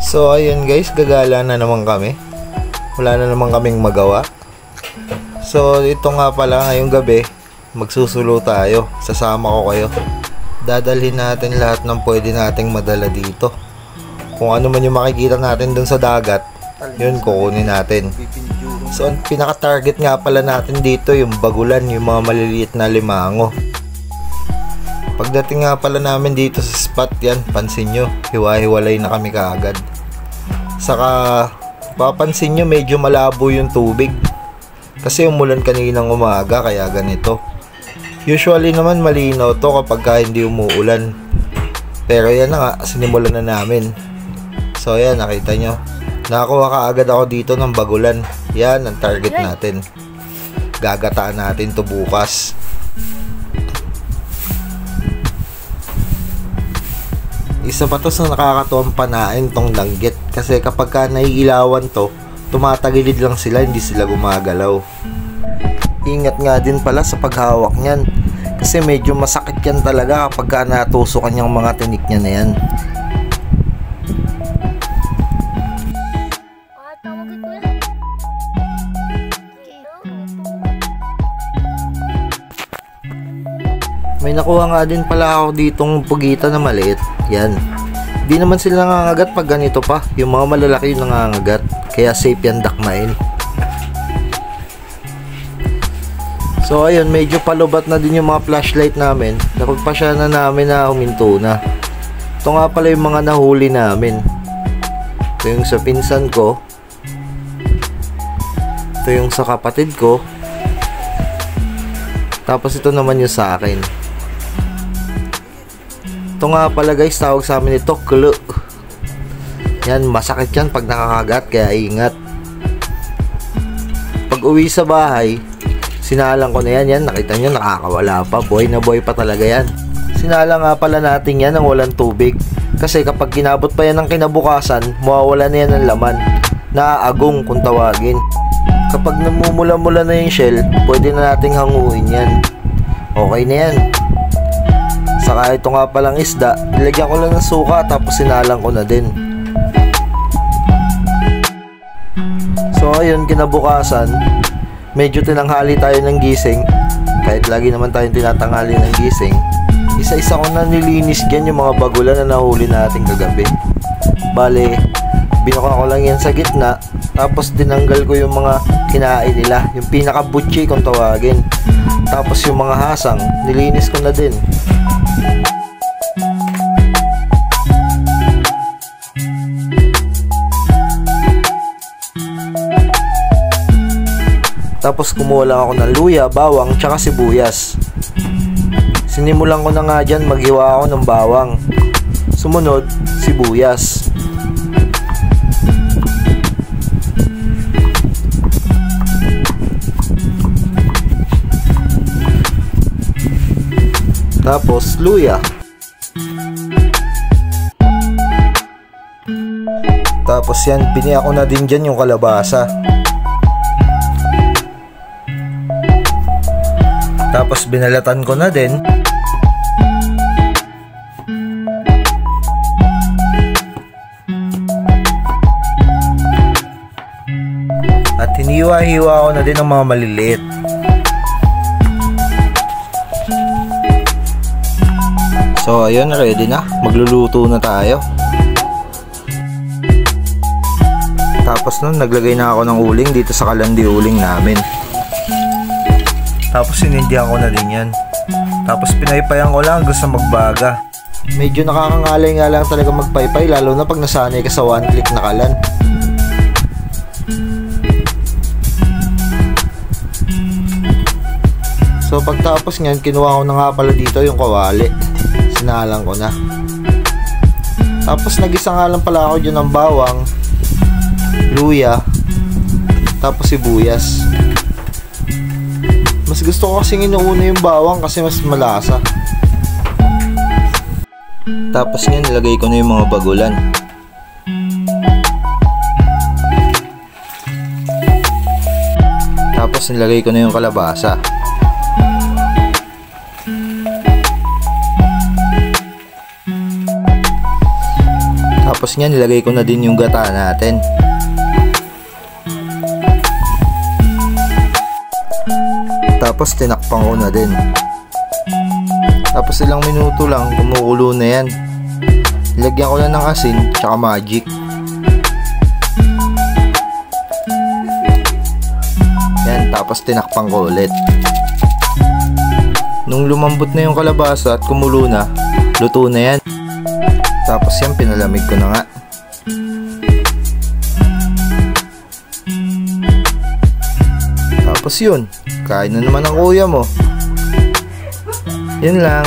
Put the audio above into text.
So ayun guys, gagala na naman kami. Wala na naman kaming magawa. So ito nga pala, ngayong gabi magsusulo tayo. Sasama ko kayo. Dadalhin natin lahat ng pwede nating madala dito. Kung ano man yung makikita natin dun sa dagat, yun kukunin natin. So ang pinaka-target nga pala natin dito yung bagulan, yung mga maliliit na limango. Pagdating nga pala namin dito sa spot, yan, pansin nyo, hiwa-hiwalay na kami kaagad. Saka papansin nyo medyo malabo yung tubig kasi umulan kaninang umaga, kaya ganito. Usually naman malinaw to kapag hindi umuulan, pero yan na nga, sinimulan na namin. So yan, nakita nyo, nakakuha kaagad ako dito ng bagulan. Yan ang target natin. Gagataan natin to bukas. Isa pa to sa nakakatuwang panain tong langgit, kasi kapag ka naiilawan to, tumatagilid lang sila, hindi sila gumagalaw. Ingat nga din pala sa paghawak niyan, kasi medyo masakit yan talaga kapag ka natusukan yung mga tinik niya na yan. May nakuha nga din pala ako ditong pugita na maliit. Yan. Di naman sila nangangagat pag ganito pa. Yung mga malalaki yung nangangagat. Kaya safe yan dakmain. So ayun, medyo palubat na din yung mga flashlight namin. Napagpasya na namin na huminto na. Ito nga pala yung mga nahuli namin. Ito yung sa pinsan ko. Ito yung sa kapatid ko. Tapos ito naman yung sa akin. Ito nga pala guys, tawag sa amin ito klo. Yan, masakit yan pag nakakagat, kaya ingat. Pag uwi sa bahay, sinalang ko na yan. Yan, nakita nyo, nakakawala pa. Boy na boy pa talaga yan. Sinalang nga pala natin yan ng walang tubig, kasi kapag kinabot pa yan ng kinabukasan, mawawala na yan ng laman. Naaagong kung tawagin. Kapag namumula-mula na yung shell, pwede na nating hanguin yan. Okay na yan. Saka ito nga palang isda, nilagyan ko lang ng suka tapos sinalang ko na din. So ayun, kinabukasan, medyo tinanghali tayo ng gising. Kahit lagi naman tayong tinatanghali ng gising, isa-isa ko na nilinis dyan yung mga bagulan na nahuli natin kagabi. Bale, binuka ko lang yan sa gitna, tapos tinanggal ko yung mga kinain nila, yung pinaka-butchi kung tawagin. Tapos yung mga hasang, nilinis ko na din. Tapos kumuha lang ako ng luya, bawang, tsaka sibuyas. Sinimulan ko na nga dyan, maghiwa ako ng bawang. Sumunod, sibuyas. Tapos luya. Tapos yan, biniya ko na din dyan yung kalabasa. Tapos binalatan ko na din. At hiniwa-hiwa ko na din ng mga maliliit. So ayun, ready na. Magluluto na tayo. Tapos nun, naglagay na ako ng uling dito sa kalandi uling namin. Tapos sinindihan ko na din yan. Tapos pinaypayan ko lang hanggang sa magbaga. Medyo nakakangalay nga lang talaga magpaypay, lalo na pag nasanay ka sa one click na kalan. So pagtapos nyan, kinuha ko na nga pala dito yung kawali. Sinalang ko na. Tapos nagisa nga lang pala ako dyan ng bawang, luya, tapos sibuyas. Mas gusto ko kasing inuuna yung bawang kasi mas malasa. Tapos nga nilagay ko na yung mga bagulan. Tapos nilagay ko na yung kalabasa. Tapos nga nilagay ko na din yung gata natin. Tapos tinakpan ko na din. Tapos ilang minuto lang, kumukulo na yan. Nilagyan ko na ng asin tsaka magic. Yan, tapos tinakpan ko ulit. Nung lumambot na yung kalabasa at kumulo na, luto na yan. Tapos yan, pinalamig ko na nga. Tapos yun, kain na naman ang kuya mo. Yun lang.